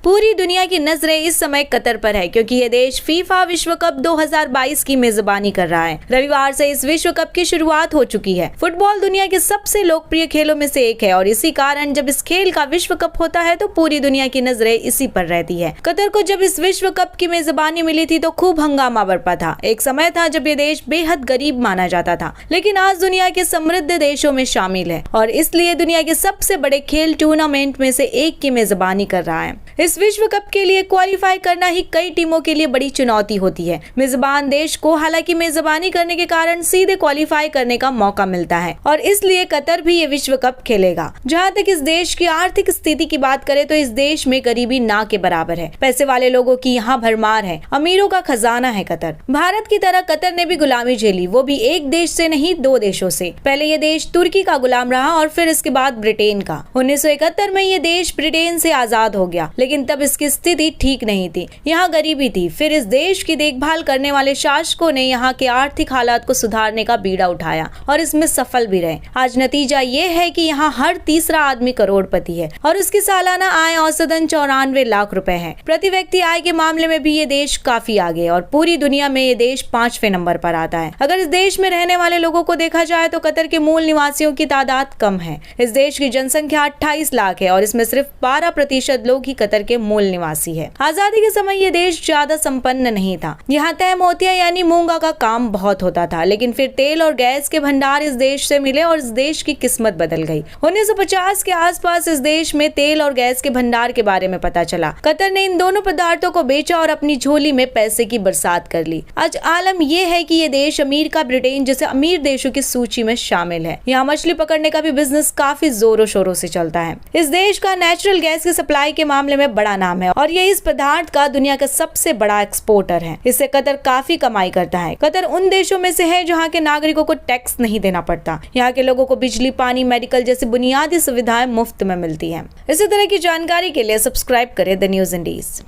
पूरी दुनिया की नजरें इस समय कतर पर है क्योंकि ये देश फीफा विश्व कप 2022 की मेजबानी कर रहा है। रविवार से इस विश्व कप की शुरुआत हो चुकी है। फुटबॉल दुनिया के सबसे लोकप्रिय खेलों में से एक है और इसी कारण जब इस खेल का विश्व कप होता है तो पूरी दुनिया की नजरें इसी पर रहती है। कतर को जब इस विश्व कप की मेजबानी मिली थी तो खूब हंगामा बरपा था। एक समय था जब ये देश बेहद गरीब माना जाता था, लेकिन आज दुनिया के समृद्ध देशों में शामिल है और इसलिए दुनिया के सबसे बड़े खेल टूर्नामेंट में से एक की मेजबानी कर रहा है। इस विश्व कप के लिए क्वालिफाई करना ही कई टीमों के लिए बड़ी चुनौती होती है। मेजबान देश को हालांकि मेजबानी करने के कारण सीधे क्वालिफाई करने का मौका मिलता है और इसलिए कतर भी ये विश्व कप खेलेगा। जहां तक इस देश की आर्थिक स्थिति की बात करें तो इस देश में गरीबी ना के बराबर है। पैसे वाले लोगों की यहाँ भरमार है, अमीरों का खजाना है कतर। भारत की तरह कतर ने भी गुलामी झेली, वो भी एक देश से नहीं 2 देशों से। पहले ये देश तुर्की का गुलाम रहा और फिर इसके बाद ब्रिटेन का। 1971 में ये देश ब्रिटेन से आजाद हो गया, लेकिन तब इसकी स्थिति ठीक नहीं थी। यहाँ गरीबी थी। फिर इस देश की देखभाल करने वाले शासकों ने यहाँ के आर्थिक हालात को सुधारने का बीड़ा उठाया और इसमें सफल भी रहे। आज नतीजा ये है कि यहाँ हर तीसरा आदमी करोड़पति है और उसकी सालाना आय औसतन 94 लाख रुपए है। प्रति व्यक्ति आय के मामले में भी ये देश काफी आगे और पूरी दुनिया में ये देश 5वें नंबर पर आता है। अगर इस देश में रहने वाले लोगों को देखा जाए तो कतर के मूल निवासियों की तादाद कम है। इस देश की जनसंख्या 28 लाख है और इसमें सिर्फ 12% लोग ही कतर के मूल निवासी है। आजादी के समय ये देश ज्यादा संपन्न नहीं था। यहाँ तय मोतिया यानी मूंगा का काम बहुत होता था, लेकिन फिर तेल और गैस के भंडार इस देश से मिले और इस देश की किस्मत बदल गई। 1950 के आसपास इस देश में तेल और गैस के भंडार के बारे में पता चला। कतर ने इन दोनों पदार्थों को बेचा और अपनी झोली में पैसे की बरसात कर ली। आज आलम यह है कि ये देश अमेरिका, ब्रिटेन जैसे अमीर देशों की सूची में शामिल है। यहाँ मछली पकड़ने का भी बिजनेस काफी जोरों शोरों से चलता है। इस देश का नेचुरल गैस की सप्लाई के मामले में बड़ा नाम है और ये इस पदार्थ का दुनिया का सबसे बड़ा एक्सपोर्टर है। इससे कतर काफी कमाई करता है। कतर उन देशों में से है जहाँ के नागरिकों को टैक्स नहीं देना पड़ता। यहाँ के लोगों को बिजली, पानी, मेडिकल जैसी बुनियादी सुविधाएं मुफ्त में मिलती हैं। इसी तरह की जानकारी के लिए सब्सक्राइब करें द न्यूज़ इंडीज।